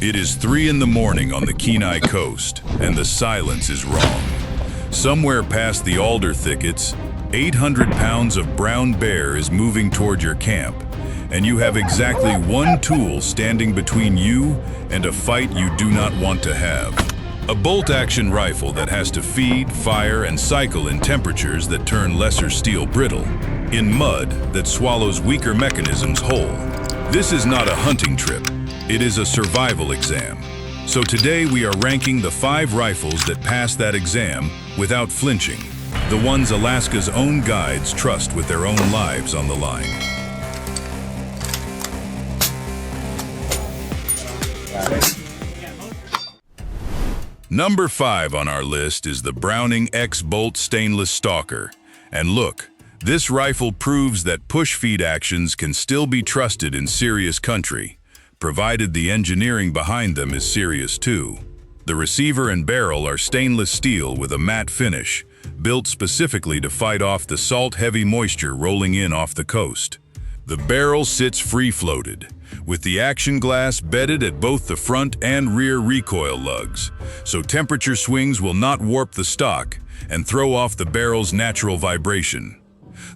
It is 3 in the morning on the Kenai coast, and the silence is wrong. Somewhere past the alder thickets, 800 pounds of brown bear is moving toward your camp, and you have exactly one tool standing between you and a fight you do not want to have. A bolt-action rifle that has to feed, fire, and cycle in temperatures that turn lesser steel brittle, in mud that swallows weaker mechanisms whole. This is not a hunting trip. It is a survival exam. So today we are ranking the 5 rifles that pass that exam without flinching. The ones Alaska's own guides trust with their own lives on the line. Number 5 on our list is the Browning X-Bolt Stainless Stalker. And look, this rifle proves that push-feed actions can still be trusted in serious country, provided the engineering behind them is serious too. The receiver and barrel are stainless steel with a matte finish, built specifically to fight off the salt-heavy moisture rolling in off the coast. The barrel sits free-floated, with the action glass bedded at both the front and rear recoil lugs, so temperature swings will not warp the stock and throw off the barrel's natural vibration.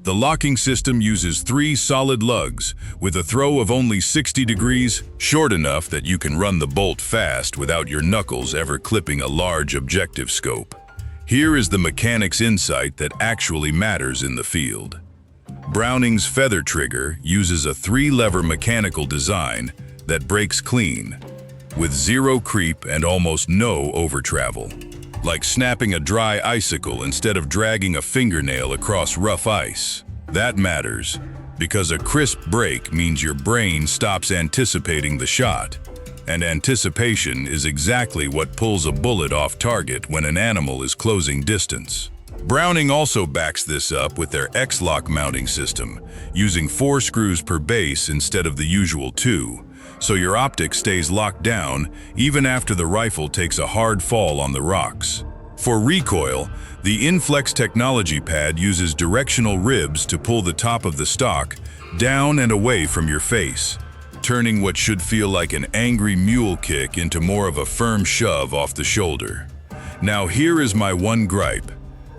The locking system uses 3 solid lugs with a throw of only 60 degrees, short enough that you can run the bolt fast without your knuckles ever clipping a large objective scope. Here is the mechanic's insight that actually matters in the field. Browning's feather trigger uses a 3-lever mechanical design that breaks clean, with 0 creep and almost no over-travel. Like snapping a dry icicle instead of dragging a fingernail across rough ice. That matters, because a crisp break means your brain stops anticipating the shot, and anticipation is exactly what pulls a bullet off target when an animal is closing distance. Browning also backs this up with their X-Lock mounting system, using 4 screws per base instead of the usual 2, so your optic stays locked down even after the rifle takes a hard fall on the rocks. For recoil, the Inflex technology pad uses directional ribs to pull the top of the stock down and away from your face, turning what should feel like an angry mule kick into more of a firm shove off the shoulder. Now here is my one gripe,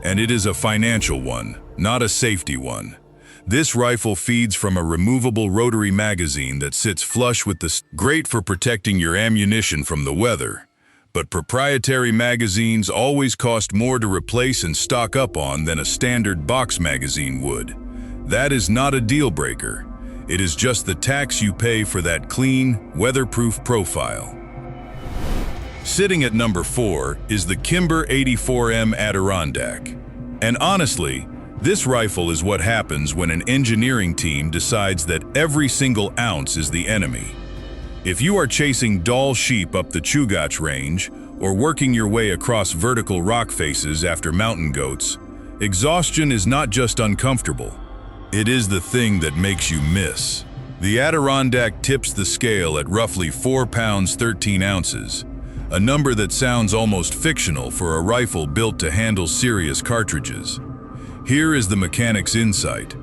and it is a financial one, not a safety one. This rifle feeds from a removable rotary magazine that sits flush with the great for protecting your ammunition from the weather. But proprietary magazines always cost more to replace and stock up on than a standard box magazine would. That is not a deal breaker. It is just the tax you pay for that clean, weatherproof profile. Sitting at number 4 is the Kimber 84M Adirondack. And honestly, this rifle is what happens when an engineering team decides that every single ounce is the enemy. If you are chasing Dall sheep up the Chugach Range or working your way across vertical rock faces after mountain goats, exhaustion is not just uncomfortable. It is the thing that makes you miss. The Adirondack tips the scale at roughly 4 pounds 13 ounces, a number that sounds almost fictional for a rifle built to handle serious cartridges. Here is the mechanic's insight.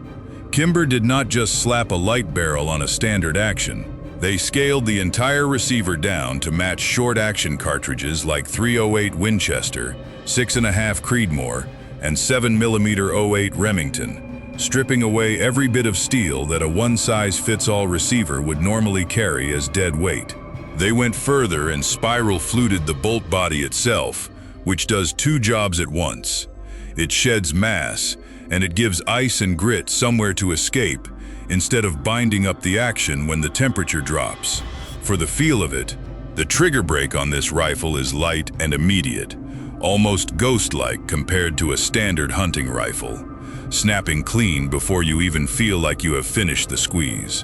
Kimber did not just slap a light barrel on a standard action. They scaled the entire receiver down to match short-action cartridges like .308 Winchester, 6.5 Creedmoor, and 7mm .08 Remington, stripping away every bit of steel that a one-size-fits-all receiver would normally carry as dead weight. They went further and spiral-fluted the bolt body itself, which does 2 jobs at once. It sheds mass, and it gives ice and grit somewhere to escape, instead of binding up the action when the temperature drops. For the feel of it, the trigger brake on this rifle is light and immediate, almost ghost-like compared to a standard hunting rifle, snapping clean before you even feel like you have finished the squeeze.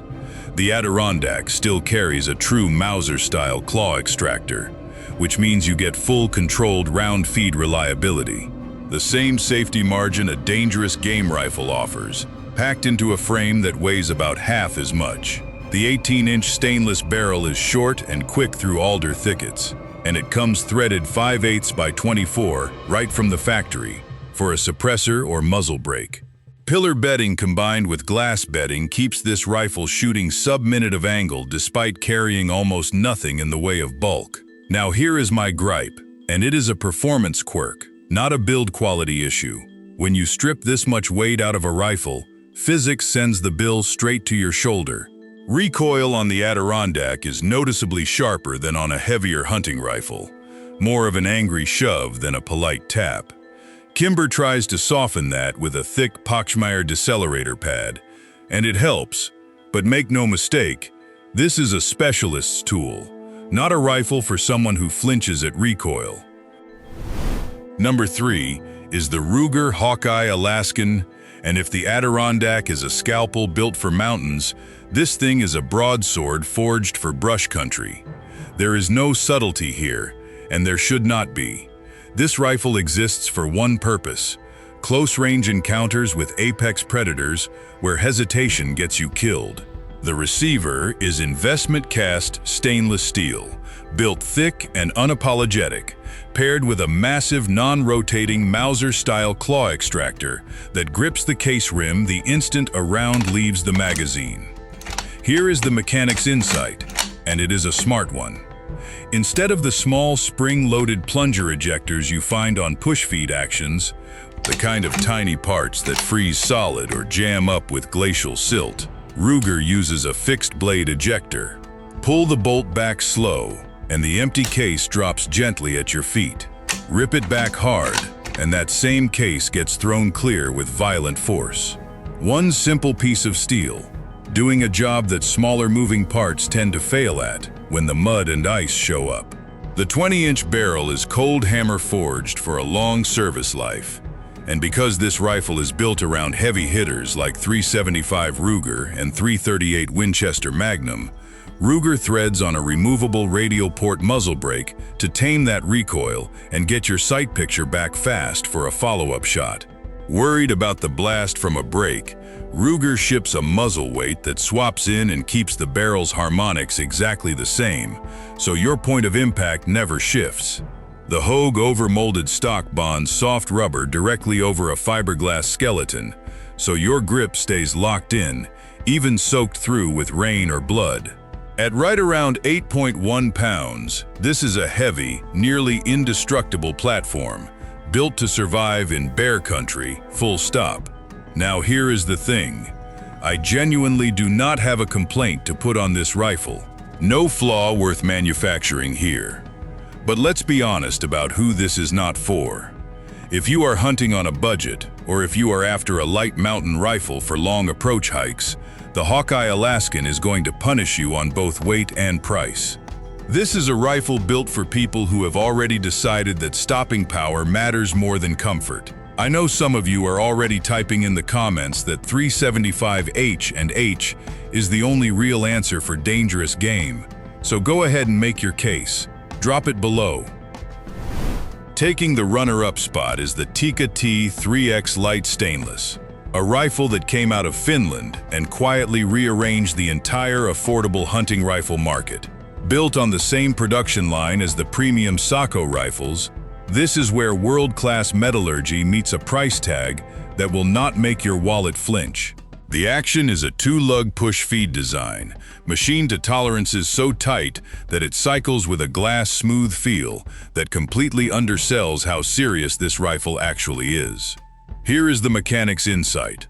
The Adirondack still carries a true Mauser-style claw extractor, which means you get full controlled round feed reliability. The same safety margin a dangerous game rifle offers, packed into a frame that weighs about half as much. The 18-inch stainless barrel is short and quick through alder thickets, and it comes threaded 5/8 by 24 right from the factory for a suppressor or muzzle brake. pillar bedding combined with glass bedding keeps this rifle shooting sub-minute of angle despite carrying almost nothing in the way of bulk. Now here is my gripe, and it is a performance quirk, not a build quality issue. When you strip this much weight out of a rifle, physics sends the bill straight to your shoulder. Recoil on the Adirondack is noticeably sharper than on a heavier hunting rifle, more of an angry shove than a polite tap. Kimber tries to soften that with a thick Pochmeyer decelerator pad, and it helps, but make no mistake, this is a specialist's tool, not a rifle for someone who flinches at recoil. Number 3 is the Ruger Hawkeye Alaskan, and if the Adirondack is a scalpel built for mountains, this thing is a broadsword forged for brush country. There is no subtlety here, and there should not be. This rifle exists for one purpose: close-range encounters with apex predators where hesitation gets you killed. The receiver is investment-cast stainless steel, built thick and unapologetic, paired with a massive non-rotating Mauser-style claw extractor that grips the case rim the instant a round leaves the magazine. Here is the mechanic's insight, and it is a smart one. Instead of the small spring-loaded plunger ejectors you find on push-feed actions, the kind of tiny parts that freeze solid or jam up with glacial silt, Ruger uses a fixed-blade ejector. Pull the bolt back slow, and the empty case drops gently at your feet. Rip it back hard, and that same case gets thrown clear with violent force. One simple piece of steel, doing a job that smaller moving parts tend to fail at when the mud and ice show up. The 20-inch barrel is cold hammer forged for a long service life, and because this rifle is built around heavy hitters like .375 Ruger and .338 Winchester Magnum, Ruger threads on a removable radial port muzzle brake to tame that recoil and get your sight picture back fast for a follow-up shot. Worried about the blast from a brake, Ruger ships a muzzle weight that swaps in and keeps the barrel's harmonics exactly the same, so your point of impact never shifts. The Hogue overmolded stock bonds soft rubber directly over a fiberglass skeleton, so your grip stays locked in, even soaked through with rain or blood. At right around 8.1 pounds, this is a heavy, nearly indestructible platform, built to survive in bear country, full stop. Now here is the thing. I genuinely do not have a complaint to put on this rifle. No flaw worth manufacturing here. But let's be honest about who this is not for. If you are hunting on a budget, or if you are after a light mountain rifle for long approach hikes, the Hawkeye Alaskan is going to punish you on both weight and price. This is a rifle built for people who have already decided that stopping power matters more than comfort. I know some of you are already typing in the comments that .375H and H is the only real answer for dangerous game, so go ahead and make your case. Drop it below. Taking the runner-up spot is the Tikka T3X Lite Stainless, a rifle that came out of Finland and quietly rearranged the entire affordable hunting rifle market. Built on the same production line as the premium Sako rifles, this is where world-class metallurgy meets a price tag that will not make your wallet flinch. The action is a two-lug push-feed design, machined to tolerances so tight that it cycles with a glass-smooth feel that completely undersells how serious this rifle actually is. Here is the mechanic's insight.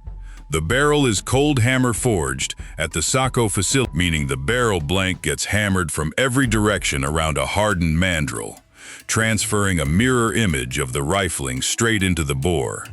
The barrel is cold hammer forged at the Sako facility, meaning the barrel blank gets hammered from every direction around a hardened mandrel, transferring a mirror image of the rifling straight into the bore.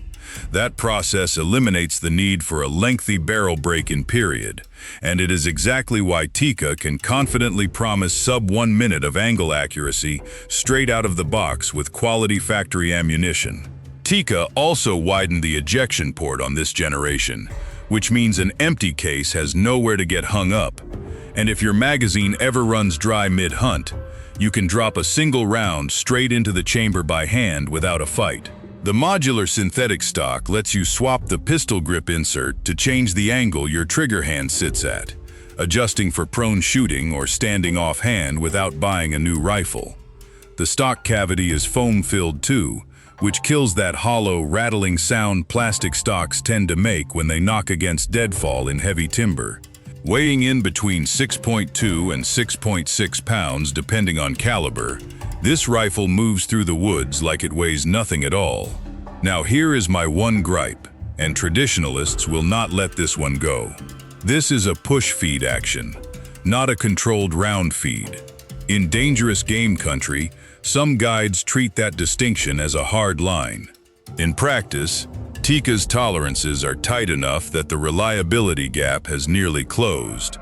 That process eliminates the need for a lengthy barrel break-in period, and it is exactly why Tikka can confidently promise sub-1 minute of angle accuracy straight out of the box with quality factory ammunition. Tikka also widened the ejection port on this generation, which means an empty case has nowhere to get hung up, and if your magazine ever runs dry mid-hunt, you can drop a single round straight into the chamber by hand without a fight. The modular synthetic stock lets you swap the pistol grip insert to change the angle your trigger hand sits at, adjusting for prone shooting or standing offhand without buying a new rifle. The stock cavity is foam-filled too, which kills that hollow, rattling sound plastic stocks tend to make when they knock against deadfall in heavy timber. Weighing in between 6.2 and 6.6 pounds depending on caliber, this rifle moves through the woods like it weighs nothing at all. Now here is my one gripe, and traditionalists will not let this one go. This is a push feed action, not a controlled round feed. In dangerous game country, some guides treat that distinction as a hard line. In practice, Tikka's tolerances are tight enough that the reliability gap has nearly closed.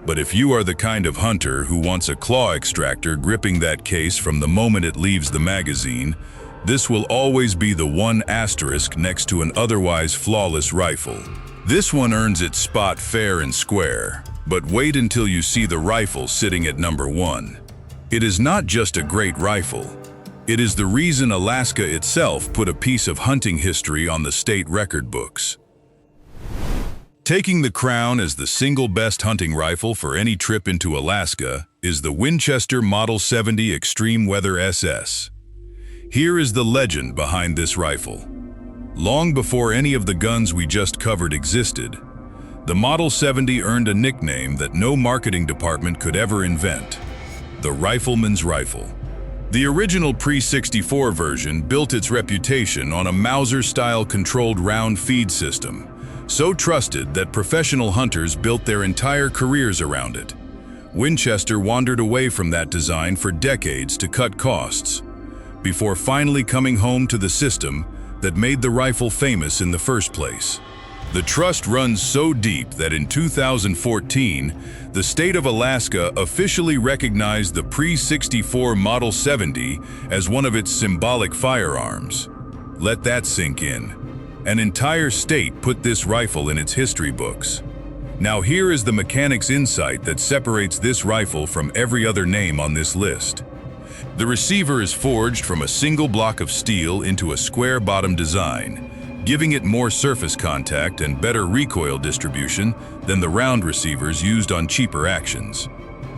But if you are the kind of hunter who wants a claw extractor gripping that case from the moment it leaves the magazine, this will always be the one asterisk next to an otherwise flawless rifle. This one earns its spot fair and square, but wait until you see the rifle sitting at number 1. It is not just a great rifle. It is the reason Alaska itself put a piece of hunting history on the state record books. Taking the crown as the single best hunting rifle for any trip into Alaska is the Winchester Model 70 Extreme Weather SS. Here is the legend behind this rifle. Long before any of the guns we just covered existed, the Model 70 earned a nickname that no marketing department could ever invent: the Rifleman's Rifle. The original pre-64 version built its reputation on a Mauser-style controlled round feed system, so trusted that professional hunters built their entire careers around it. Winchester wandered away from that design for decades to cut costs, before finally coming home to the system that made the rifle famous in the first place. The trust runs so deep that in 2014, the state of Alaska officially recognized the pre-64 Model 70 as one of its symbolic firearms. Let that sink in. An entire state put this rifle in its history books. Now here is the mechanic's insight that separates this rifle from every other name on this list. The receiver is forged from a single block of steel into a square-bottom design, giving it more surface contact and better recoil distribution than the round receivers used on cheaper actions.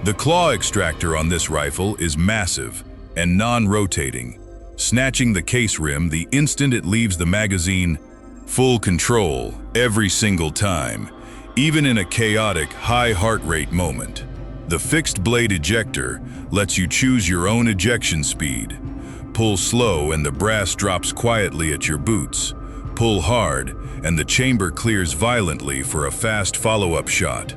The claw extractor on this rifle is massive and non-rotating, snatching the case rim the instant it leaves the magazine. Full control every single time, even in a chaotic, high heart rate moment. The fixed blade ejector lets you choose your own ejection speed. Pull slow and the brass drops quietly at your boots. Pull hard, and the chamber clears violently for a fast follow-up shot.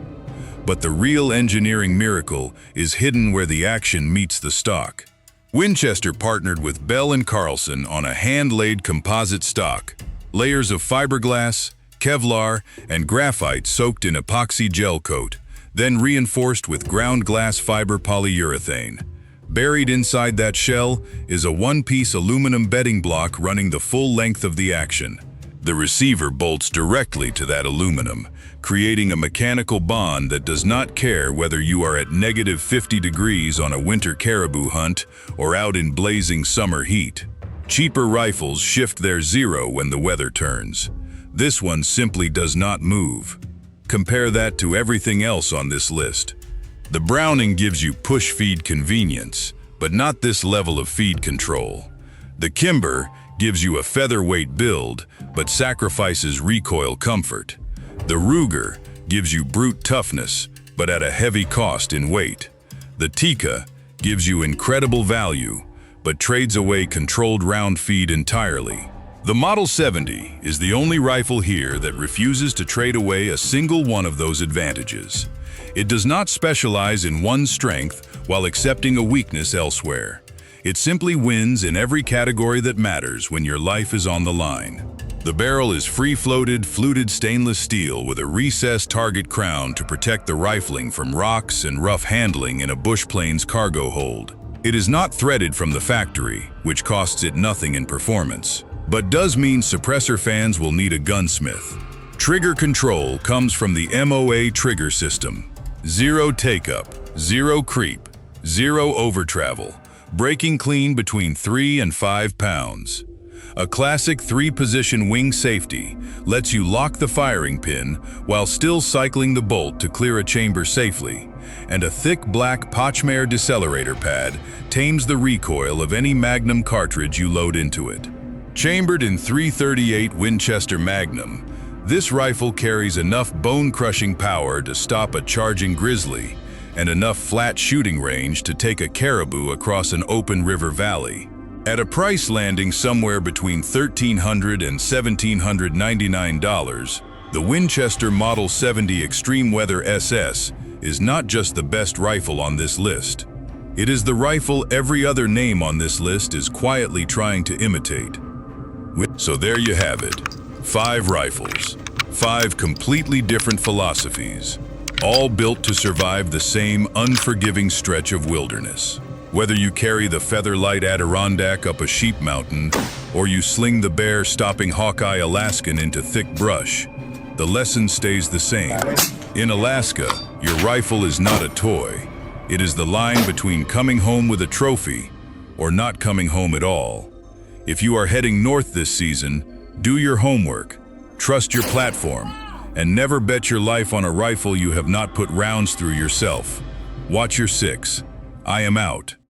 But the real engineering miracle is hidden where the action meets the stock. Winchester partnered with Bell & Carlson on a hand-laid composite stock, layers of fiberglass, Kevlar, and graphite soaked in epoxy gel coat, then reinforced with ground glass fiber polyurethane. Buried inside that shell is a one-piece aluminum bedding block running the full length of the action. The receiver bolts directly to that aluminum, creating a mechanical bond that does not care whether you are at -50 degrees on a winter caribou hunt or out in blazing summer heat. Cheaper rifles shift their zero when the weather turns. This one simply does not move. Compare that to everything else on this list. The Browning gives you push feed convenience, but not this level of feed control. The Kimber gives you a featherweight build, but sacrifices recoil comfort. The Ruger gives you brute toughness, but at a heavy cost in weight. The Tikka gives you incredible value, but trades away controlled round feed entirely. The Model 70 is the only rifle here that refuses to trade away a single one of those advantages. It does not specialize in one strength while accepting a weakness elsewhere. It simply wins in every category that matters when your life is on the line. The barrel is free-floated, fluted stainless steel with a recessed target crown to protect the rifling from rocks and rough handling in a bush plane's cargo hold. It is not threaded from the factory, which costs it nothing in performance, but does mean suppressor fans will need a gunsmith. Trigger control comes from the MOA trigger system. Zero take-up, zero creep, zero over-travel, breaking clean between 3 and 5 pounds. A classic 3-position wing safety lets you lock the firing pin while still cycling the bolt to clear a chamber safely, and a thick black Pochmare decelerator pad tames the recoil of any Magnum cartridge you load into it. Chambered in .338 Winchester Magnum, this rifle carries enough bone-crushing power to stop a charging grizzly and enough flat shooting range to take a caribou across an open river valley. At a price landing somewhere between $1,300 and $1,799, the Winchester Model 70 Extreme Weather SS is not just the best rifle on this list. It is the rifle every other name on this list is quietly trying to imitate. So there you have it. 5 rifles, 5 completely different philosophies, all built to survive the same unforgiving stretch of wilderness. Whether you carry the feather-light Adirondack up a sheep mountain, or you sling the bear-stopping Hawkeye Alaskan into thick brush, the lesson stays the same. In Alaska, your rifle is not a toy. It is the line between coming home with a trophy or not coming home at all. If you are heading north this season, do your homework, trust your platform, and never bet your life on a rifle you have not put rounds through yourself. Watch your 6. I am out.